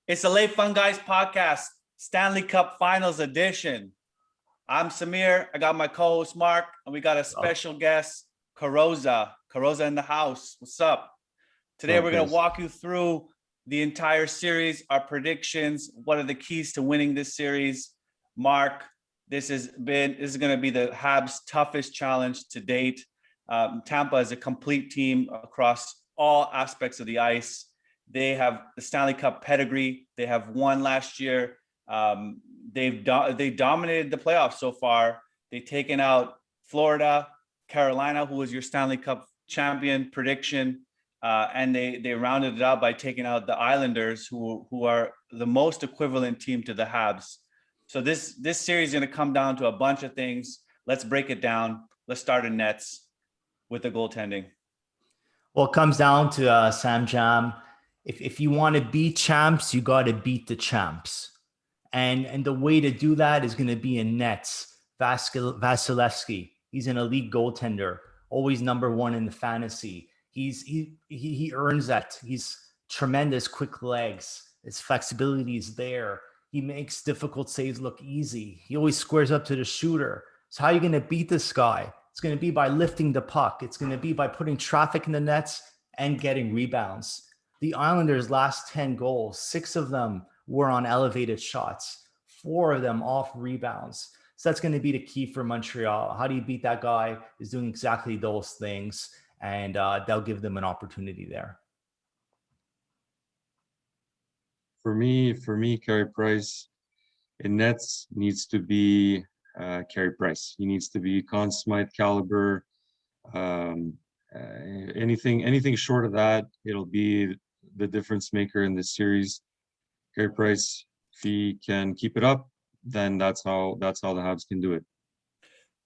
It's the Late Fun Guys podcast, Stanley Cup Finals edition. I'm Samir. I got my co-host Mark, and we got a special guest, Carozza. Carozza in the house. What's up? Today we're going to walk you through the entire series, our predictions. What are the keys to winning this series? Mark, this is going to be the Habs' toughest challenge to date. Tampa is a complete team across all aspects of the ice. They have the Stanley Cup pedigree. They have won last year. They dominated the playoffs so far. They've taken out Florida, Carolina, who was your Stanley Cup champion prediction, and they rounded it out by taking out the Islanders, who are the most equivalent team to the Habs. So this series is going to come down to a bunch of things. Let's break it down. Let's start in nets with the goaltending. Well, it comes down to Sam Jam. If you want to beat champs, you got to beat the champs. And the way to do that is going to be in nets. Vasilevsky, he's an elite goaltender, always number one in the fantasy. He earns that. He's tremendous quick legs. His flexibility is there. He makes difficult saves look easy. He always squares up to the shooter. So how are you going to beat this guy? It's going to be by lifting the puck. It's going to be by putting traffic in the nets and getting rebounds. The Islanders' last 10 goals, 6 of them were on elevated shots, 4 of them off rebounds. So that's going to be the key for Montreal. How do you beat that guy is doing exactly those things, and they'll give them an opportunity there. For me, Carey Price in nets needs to be Carey Price. He needs to be Conn Smythe caliber. Anything short of that, it'll be the difference maker in this series. Carey Price, if he can keep it up, then that's how the Habs can do it.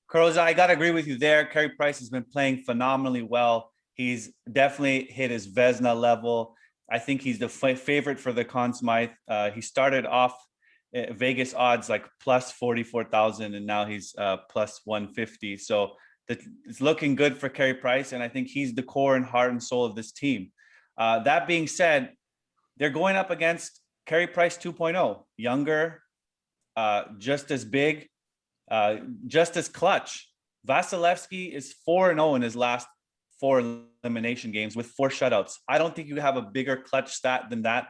Carozza, I got to agree with you there. Carey Price has been playing phenomenally well. He's definitely hit his Vezina level. I think he's the favorite for the Conn Smythe. He started off Vegas odds like plus 44,000, and now he's plus 150. So it's looking good for Carey Price, and I think he's the core and heart and soul of this team. That being said, they're going up against Carey Price 2.0, younger, just as big, just as clutch. Vasilevsky is 4-0 in his last 4 elimination games with 4 shutouts. I don't think you have a bigger clutch stat than that.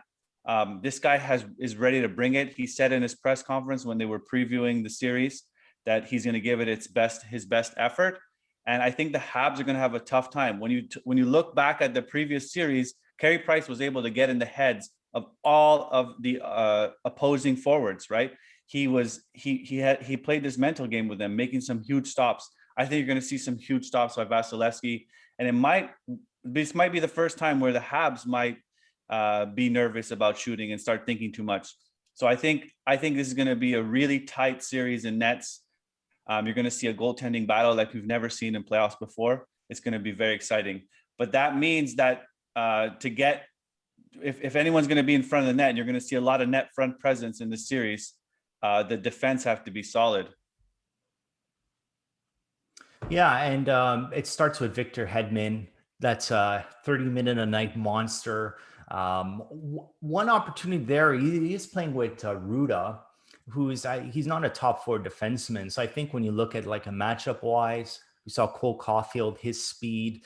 This guy is ready to bring it. He said in his press conference when they were previewing the series that he's going to give it his best effort. And I think the Habs are going to have a tough time. When you look back at the previous series, Carey Price was able to get in the heads of all of the opposing forwards, right? He played this mental game with them, making some huge stops. I think you're going to see some huge stops by Vasilevsky, and this might be the first time where the Habs might be nervous about shooting and start thinking too much. So I think this is going to be a really tight series in nets. You're going to see a goaltending battle like we've never seen in playoffs before. It's going to be very exciting. But that means that if anyone's going to be in front of the net, you're going to see a lot of net front presence in this series. The defense have to be solid. Yeah, and it starts with Victor Hedman. That's a 30-minute-a-night monster. One opportunity there, he is playing with Ruda, he's not a top 4 defenseman. So I think when you look at like a matchup wise, we saw Cole Caulfield, his speed.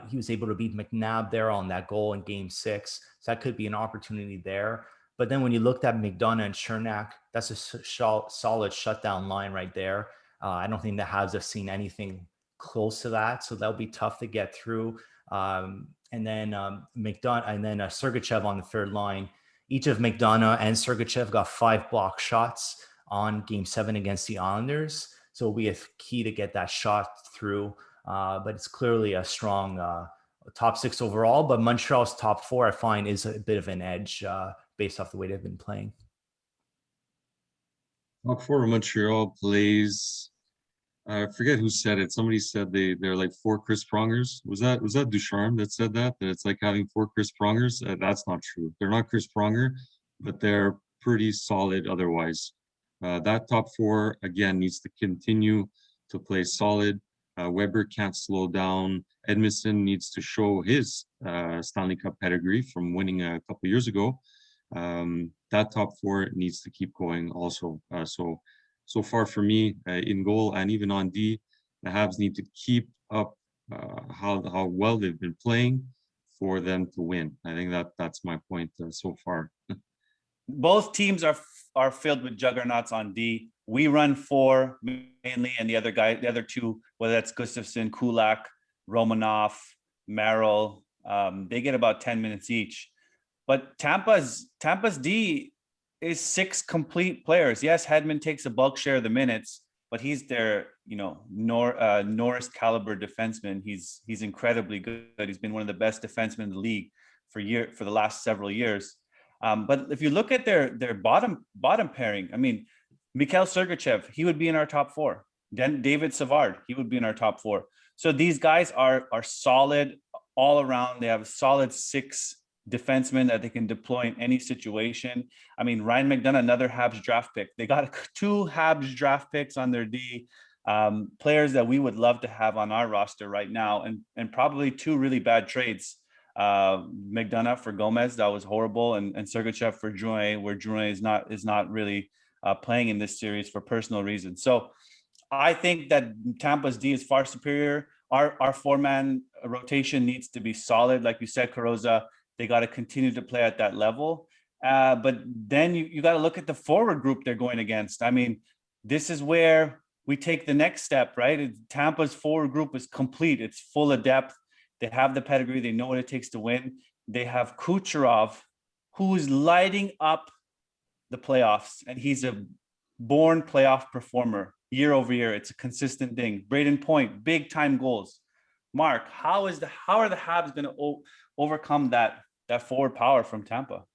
He was able to beat McNabb there on that goal in Game 6. So that could be an opportunity there. But then when you looked at McDonough and Chernak, that's a solid shutdown line right there. I don't think the Habs have seen anything close to that. So that'll be tough to get through. And then McDonough and then Sergachev on the third line. Each of McDonough and Sergachev got 5 block shots on Game 7 against the Islanders. So it'll be a key to get that shot through. But it's clearly a strong top 6 overall. But Montreal's top 4, I find, is a bit of an edge based off the way they've been playing. Top 4 of Montreal plays. I forget who said it. Somebody said they're like 4 Chris Prongers. Was that Ducharme that said that it's like having 4 Chris Prongers? That's not true. They're not Chris Pronger, but they're pretty solid otherwise. That top 4 again needs to continue to play solid. Weber can't slow down. Edmondson needs to show his Stanley Cup pedigree from winning a couple years ago. That top four needs to keep going also. So far for me, in goal and even on D, the Habs need to keep up how well they've been playing for them to win. I think that's my point so far. Both teams are filled with juggernauts on D. We run four mainly, and the other two, whether that's Gustafsson, Kulak, Romanov, Merrill, they get about 10 minutes each. But Tampa's D is 6 complete players. Yes, Hedman takes a bulk share of the minutes, but he's their, Norris caliber defenseman. He's incredibly good. He's been one of the best defensemen in the league for the last several years. But if you look at their bottom pairing, I mean, Mikhail Sergachev, he would be in our top 4. Then David Savard, he would be in our top 4. So these guys are solid all around. They have a solid 6 defensemen that they can deploy in any situation. I mean, Ryan McDonough, another Habs draft pick. They got 2 Habs draft picks on their D, players that we would love to have on our roster right now, and probably 2 really bad trades. McDonough for Gomez, that was horrible, and Sergachev for Drouin, where Drouin is not really playing in this series for personal reasons. So I think that Tampa's D is far superior. Our 4-man rotation needs to be solid, like you said, Carozza. They got to continue to play at that level. But then you got to look at the forward group they're going against. I mean, this is where we take the next step, right? Tampa's forward group is complete. It's full of depth. They have the pedigree. They know what it takes to win. They have Kucherov, who's lighting up the playoffs, and he's a born playoff performer year over year. It's a consistent thing. Braden Point, big time goals. Mark, how are the Habs going to overcome that forward power from Tampa?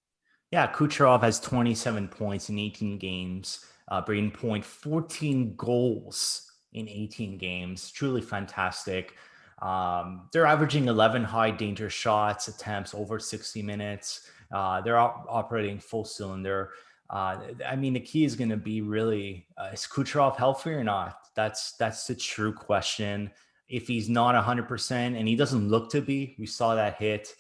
Yeah, Kucherov has 27 points in 18 games. Braden Point, 14 goals in 18 games. Truly fantastic. They're averaging 11 high danger shots attempts over 60 minutes. They're operating full cylinder. I mean, the key is going to be really, is Kucherov healthy or not? That's the true question. If he's not 100%, and he doesn't look to be, we saw that hit.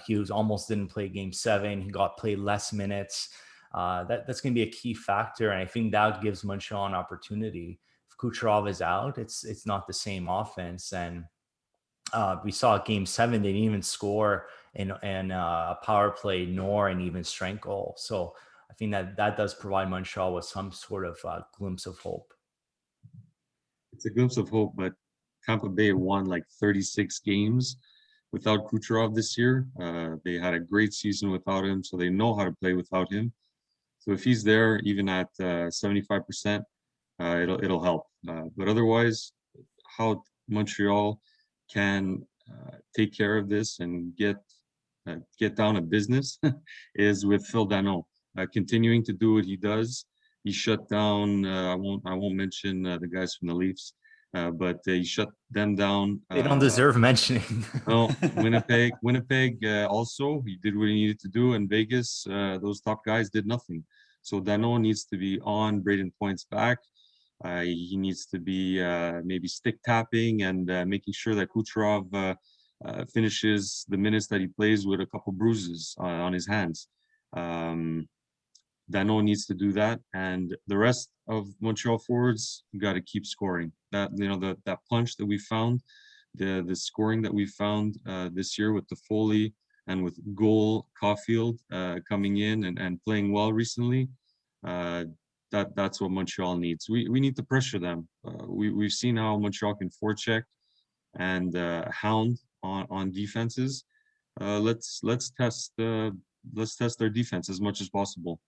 He almost didn't play game 7. He got played less minutes. That's going to be a key factor. And I think that gives Montreal an opportunity. If Kucherov is out, it's not the same offense. And we saw game 7, they didn't even score in a power play nor an even strength goal. So I think that does provide Montreal with some sort of glimpse of hope. It's a glimpse of hope, but Tampa Bay won like 36 games without Kucherov this year. They had a great season without him, so they know how to play without him. So if he's there, even at 75%, it'll help. But otherwise, how Montreal can take care of this and get down to business is with Phil Danault continuing to do what he does. He shut down. I won't mention the guys from the Leafs, but he shut them down. They don't deserve mentioning. No, Winnipeg also, he did what he needed to do. In Vegas, those top guys did nothing. So Danault needs to be on Braden Point's back. He needs to be maybe stick tapping and making sure that Kucherov finishes the minutes that he plays with a couple bruises on his hands. Danault needs to do that, and the rest of Montreal forwards got to keep scoring. That that punch that we found, the scoring that we found this year with the Foley and with Goal Caulfield coming in and playing well recently. That's what Montreal needs. We need to pressure them. We've seen how Montreal can forecheck and hound on defenses. Let's test their defense as much as possible.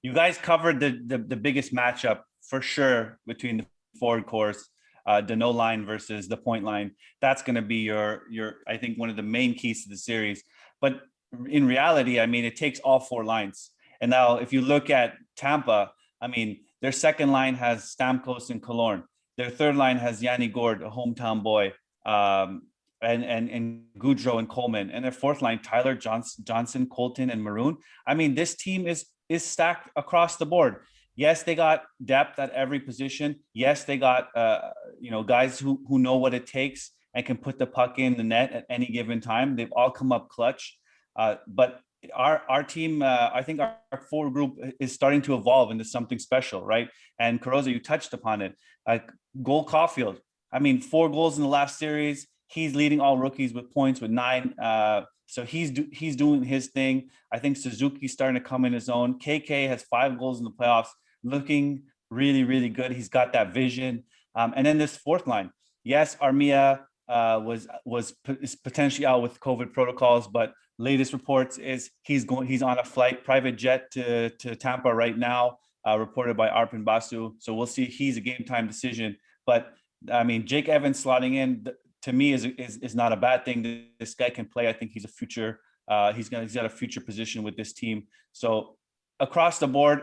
You guys covered the biggest matchup for sure between the forward cores, the no line versus the point line. That's going to be your I think one of the main keys to the series. But in reality, I mean, it takes all 4 lines. And now if you look at Tampa, I mean, their second line has Stamkos and Killorn. Their third line has Yanni Gourde, a hometown boy, and Goudreau and Coleman. And their fourth line, Tyler Johnson, Colton, and Maroon. I mean, this team is stacked across the board. Yes, they got depth at every position. Yes, they got guys who know what it takes and can put the puck in the net at any given time. They've all come up clutch. But our team, I think our forward group is starting to evolve into something special, right? And Carozza, you touched upon it. Goal Caulfield. I mean, 4 goals in the last series. He's leading all rookies with points with 9. So he's doing his thing. I think Suzuki's starting to come in his own. KK has 5 goals in the playoffs, looking really, really good. He's got that vision. And then this fourth line. Yes, Armia is potentially out with COVID protocols, but latest reports is he's on a private jet to Tampa right now, reported by Arpin Basu. So we'll see. He's a game time decision. But I mean, Jake Evans slotting in to me is not a bad thing. This guy can play. I think he's a future. He's got a future position with this team. So across the board,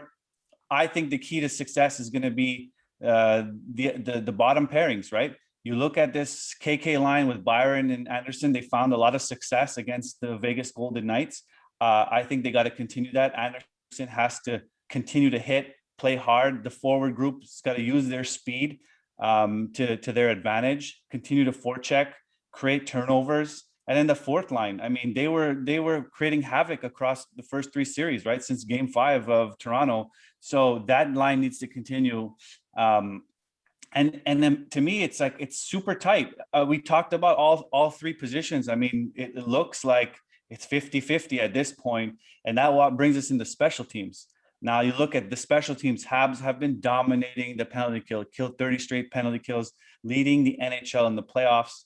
I think the key to success is going to be the bottom pairings, right? You look at this KK line with Byron and Anderson, they found a lot of success against the Vegas Golden Knights. I think they got to continue that. Anderson has to continue to hit, play hard. The forward group's got to use their speed to their advantage, continue to forecheck, create turnovers. And then the fourth line, I mean, they were creating havoc across the first 3 series, right? Since game 5 of Toronto. So that line needs to continue. And then to me, it's like, it's super tight. We talked about all 3 positions. I mean, it looks like it's 50-50 at this point. And that what brings us into special teams. Now you look at the special teams, Habs have been dominating the penalty kill, killed 30 straight penalty kills, leading the NHL in the playoffs.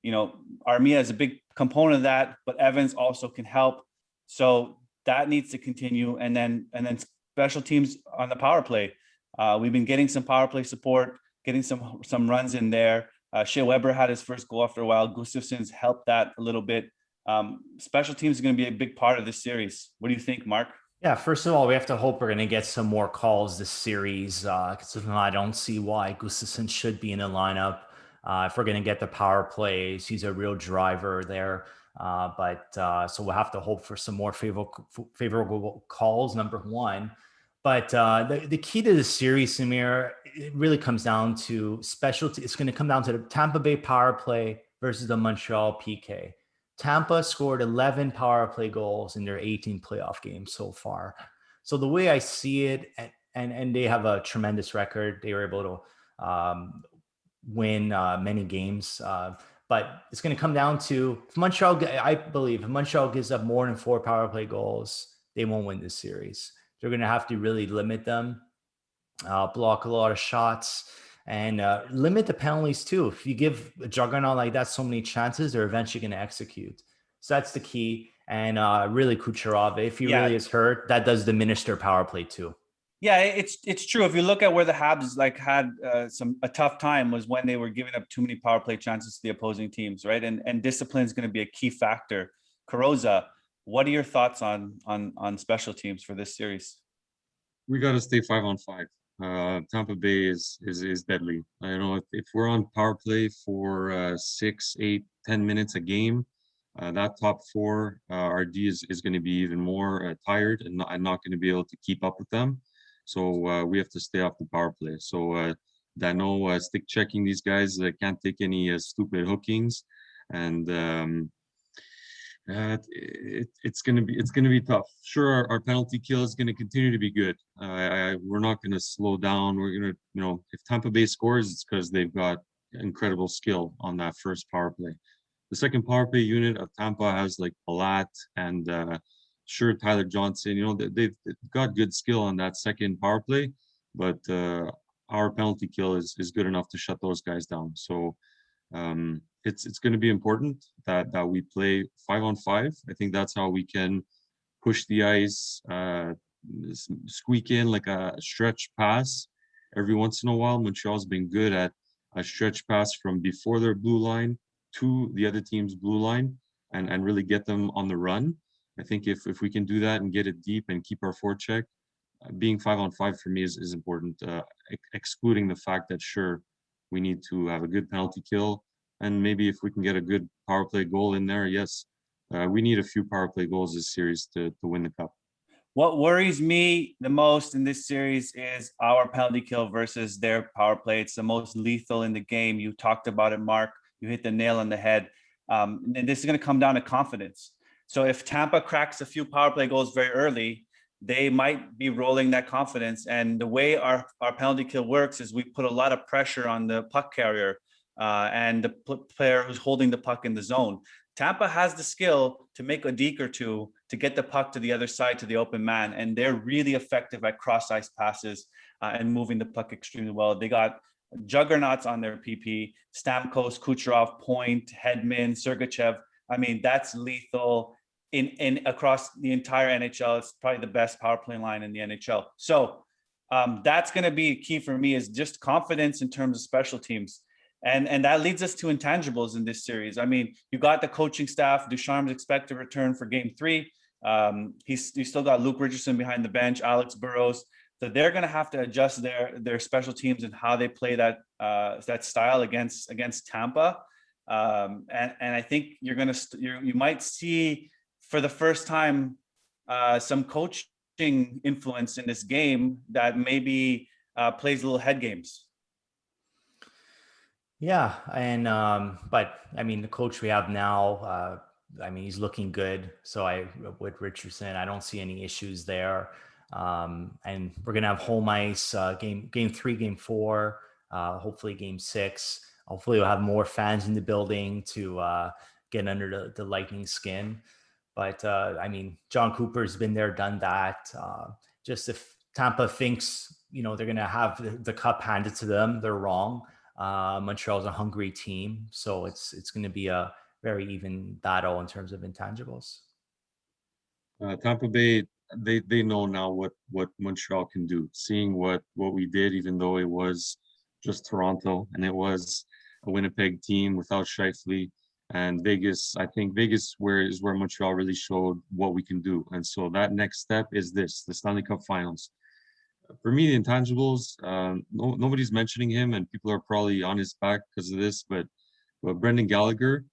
You know, Armia is a big component of that, but Evans also can help. So that needs to continue. And then special teams on the power play. We've been getting some power play support, getting some runs in there. Shea Weber had his first goal after a while. Gustafson's helped that a little bit. Special teams is going to be a big part of this series. What do you think, Mark? Yeah, first of all, we have to hope we're going to get some more calls this series. Because I don't see why Gustafson should be in the lineup. If we're going to get the power plays, he's a real driver there. So we'll have to hope for some more favorable calls, number one. But the key to the series, Samir, it really comes down to specialty. It's going to come down to the Tampa Bay power play versus the Montreal PK. Tampa scored 11 power play goals in their 18 playoff games so far. So the way I see it, and they have a tremendous record. They were able to win many games. But it's going to come down to if Montreal, I believe, if Montreal gives up more than 4 power play goals, they won't win this series. They're going to have to really limit them, block a lot of shots, and limit the penalties too. If you give a juggernaut like that so many chances, they're eventually going to execute. So that's the key. And really Kucherov, if he really is hurt, that does diminish their power play too. Yeah, it's true. If you look at where the Habs had a tough time was when they were giving up too many power play chances to the opposing teams, right? And discipline is going to be a key factor. Carozza, what are your thoughts on special teams for this series? We got to stay 5-on-5. Tampa Bay is deadly. I know if we're on power play for 6, 8, 10 minutes a game, that top 4, our D is going to be even more tired and not going to be able to keep up with them. So we have to stay off the power play. So Dano stick checking these guys. Can't take any stupid hookings, and it's gonna be tough. Sure, our penalty kill is gonna continue to be good. We're not gonna slow down. We're gonna, if Tampa Bay scores, it's because they've got incredible skill on that first power play. The second power play unit of Tampa has like Palat and sure Tyler Johnson. They've got good skill on that second power play, but our penalty kill is good enough to shut those guys down. So it's going to be important that we play 5-on-5. I think that's how we can push the ice, squeak in like a stretch pass every once in a while. Montreal's been good at a stretch pass from before their blue line to the other team's blue line and really get them on the run. I think if we can do that and get it deep and keep our forecheck, being 5-on-5 for me is important, excluding the fact that sure, we need to have a good penalty kill. And maybe if we can get a good power play goal in there, yes, we need a few power play goals this series to win the cup. What worries me the most in this series is our penalty kill versus their power play. It's the most lethal in the game. You talked about it, Mark. You hit the nail on the head. And this is going to come down to confidence. So if Tampa cracks a few power play goals very early, they might be rolling that confidence. And the way our penalty kill works is we put a lot of pressure on the puck carrier and the player who's holding the puck in the zone. Tampa has the skill to make a deke or two to get the puck to the other side, to the open man. And they're really effective at cross ice passes and moving the puck extremely well. They got juggernauts on their PP: Stamkos, Kucherov, Point, Hedman, Sergachev. I mean, that's lethal in across the entire NHL. It's probably the best power play line in the NHL. So that's going to be key for me, is just confidence in terms of special teams. And that leads us to intangibles in this series. I mean, you got the coaching staff. Ducharme's expected to return for game 3. He's still got Luke Richardson behind the bench, Alex Burrows. So they're going to have to adjust their special teams and how they play that style against Tampa. And I think you might see for the first time some coaching influence in this game that maybe plays little head games. Yeah, and but I mean, the coach we have now, I mean, he's looking good. So with Richardson, I don't see any issues there. And we're gonna have home ice game 3, game 4, hopefully game 6. Hopefully we'll have more fans in the building to get under the Lightning skin. But I mean, John Cooper's been there, done that. Just if Tampa thinks, they're going to have the cup handed to them, they're wrong. Montreal's a hungry team, so it's going to be a very even battle in terms of intangibles. Tampa Bay, they know now what Montreal can do. Seeing what we did, even though it was just Toronto and it was a Winnipeg team without Scheifele. And Vegas, I think Vegas is where Montreal really showed what we can do. And so that next step is the Stanley Cup Finals. For me, the intangibles, nobody's mentioning him, and people are probably on his back because of this. But Brendan Gallagher,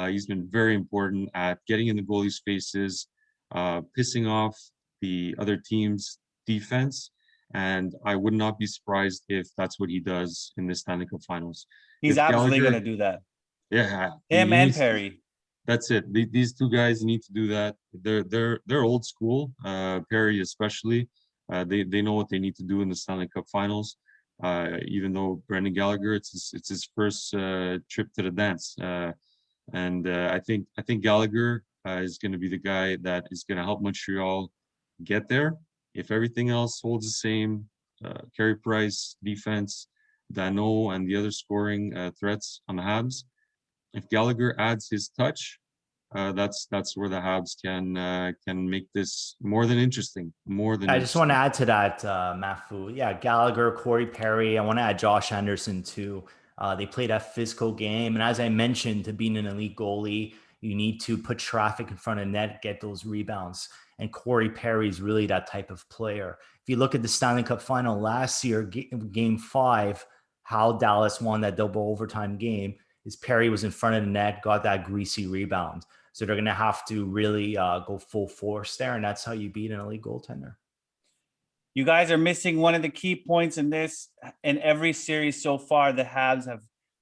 he's been very important at getting in the goalie's faces, pissing off the other team's defense. And I would not be surprised if that's what he does in the Stanley Cup Finals. He's absolutely going to do that. Yeah, him and Perry. That's it. These two guys need to do that. They're old school. Perry especially. They know what they need to do in the Stanley Cup Finals. Even though Brendan Gallagher, it's his first trip to the dance. And I think Gallagher is going to be the guy that is going to help Montreal get there. If everything else holds the same, Carey Price, defense, Dano, and the other scoring threats on the Habs. If Gallagher adds his touch, that's where the Habs can make this more than interesting. I just want to add to that, Mafu. Yeah, Gallagher, Corey Perry. I want to add Josh Anderson too. They played a physical game, and as I mentioned, to being an elite goalie, you need to put traffic in front of net, get those rebounds. And Corey Perry is really that type of player. If you look at the Stanley Cup Final last year, Game 5, how Dallas won that double overtime game, is Perry was in front of the net, got that greasy rebound. So they're going to have to really go full force there, and that's how you beat an elite goaltender. You guys are missing one of the key points in this. In every series so far, the Habs have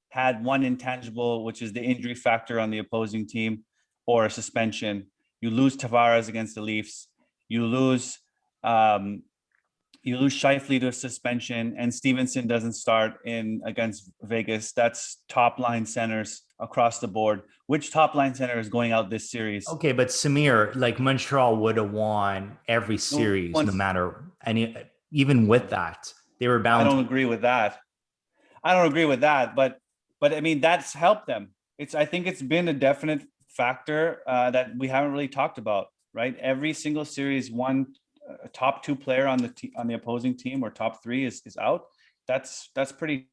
had one intangible, which is the injury factor on the opposing team or a suspension. You lose Tavares against the Leafs. You lose Scheifele to a suspension, and Stevenson doesn't start against Vegas. That's top line centers across the board. Which top line center is going out this series? Okay, but Samir, like Montreal would have won every series, no matter any. Even with that, they were bound. I don't agree with that. But I mean, that's helped them. I think it's been a definite factor that we haven't really talked about, right? Every single series, one top 2 player on the opposing team or top 3 is out. That's pretty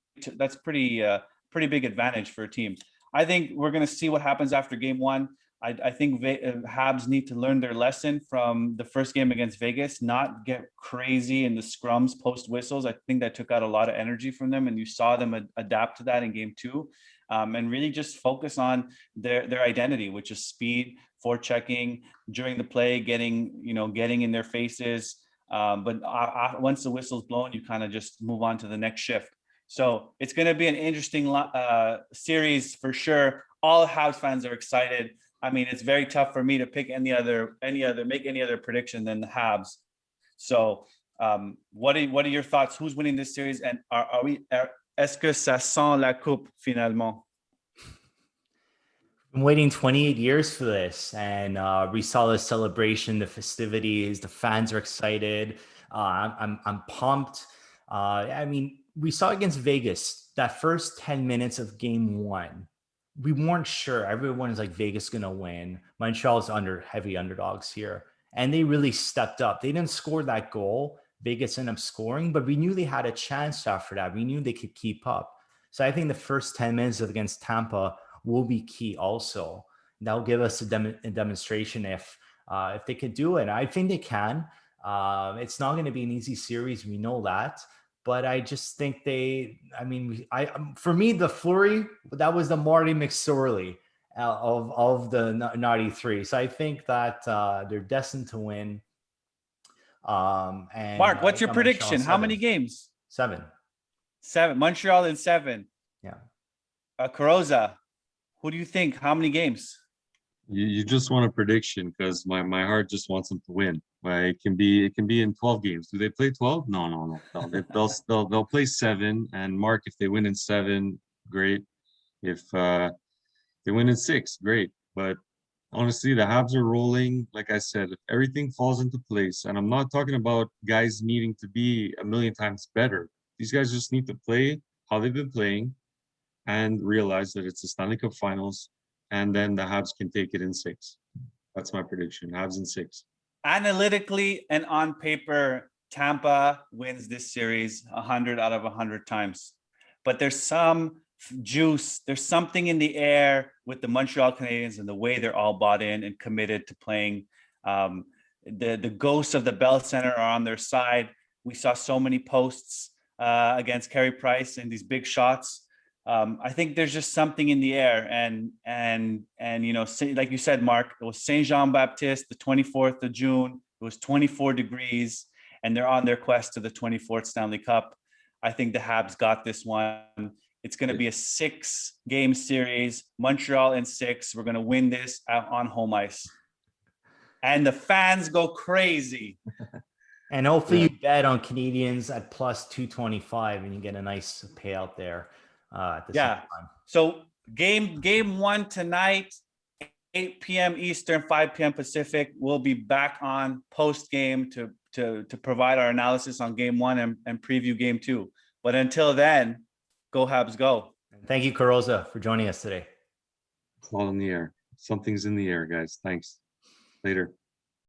big advantage for a team. I think we're going to see what happens after game 1. I think Habs need to learn their lesson from the first game against Vegas, not get crazy in the scrums post whistles. I think that took out a lot of energy from them, and you saw them adapt to that in game 2, and really just focus on their identity, which is speed, forechecking during the play, getting in their faces. But once the whistle's blown, you kind of just move on to the next shift. So it's going to be an interesting series for sure. All Habs fans are excited. I mean, it's very tough for me to pick make any other prediction than the Habs. So, what are your thoughts? Who's winning this series? And est-ce que ça sent la coupe finalement? Been waiting 28 years for this, and we saw the celebration, the festivities, the fans are excited. I'm pumped. I mean, we saw against Vegas that first 10 minutes of game one. We weren't sure. Everyone's like Vegas gonna win. Montreal's heavy underdogs here, and they really stepped up. They didn't score that goal. Vegas ended up scoring, but we knew they had a chance after that. We knew they could keep up. So I think the first 10 minutes against Tampa will be key also. That'll give us a demonstration if they could do it. I think they can. It's not going to be an easy series. We know that. But I just think for me, the Fleury, that was the Marty McSorley of the Naughty Three. So I think that they're destined to win. And Mark, what's your prediction? How many games? 7. 7. Montreal in 7. Yeah. Carozza, who do you think? How many games? You just want a prediction because my heart just wants them to win. It can be in 12 games. Do they play 12? No. They'll play 7. And Mark, if they win in 7, great. If they win in 6, great. But honestly, the Habs are rolling. Like I said, if everything falls into place, and I'm not talking about guys needing to be a million times better. These guys just need to play how they've been playing and realize that it's the Stanley Cup Finals, and then the Habs can take it in 6. That's my prediction. Habs in 6. Analytically and on paper, Tampa wins this series 100 out of 100 times. But there's some juice. There's something in the air with the Montreal Canadiens and the way they're all bought in and committed to playing. The ghosts of the Bell Center are on their side. We saw so many posts against Carey Price and these big shots. I think there's just something in the air, and like you said, Mark, it was Saint Jean Baptiste, the 24th of June. It was 24 degrees, and they're on their quest to the 24th Stanley Cup. I think the Habs got this one. It's going to be a 6-game series. Montreal in 6. We're going to win this on home ice, and the fans go crazy. And hopefully you bet on Canadiens at plus 225, and you get a nice payout there. At the same time. So game 1 tonight, 8 p.m. Eastern, 5 p.m. Pacific. We'll be back on post game to provide our analysis on game 1 and preview game 2. But until then, go Habs, go! Thank you, Carozza, for joining us today. It's all in the air. Something's in the air, guys. Thanks. Later.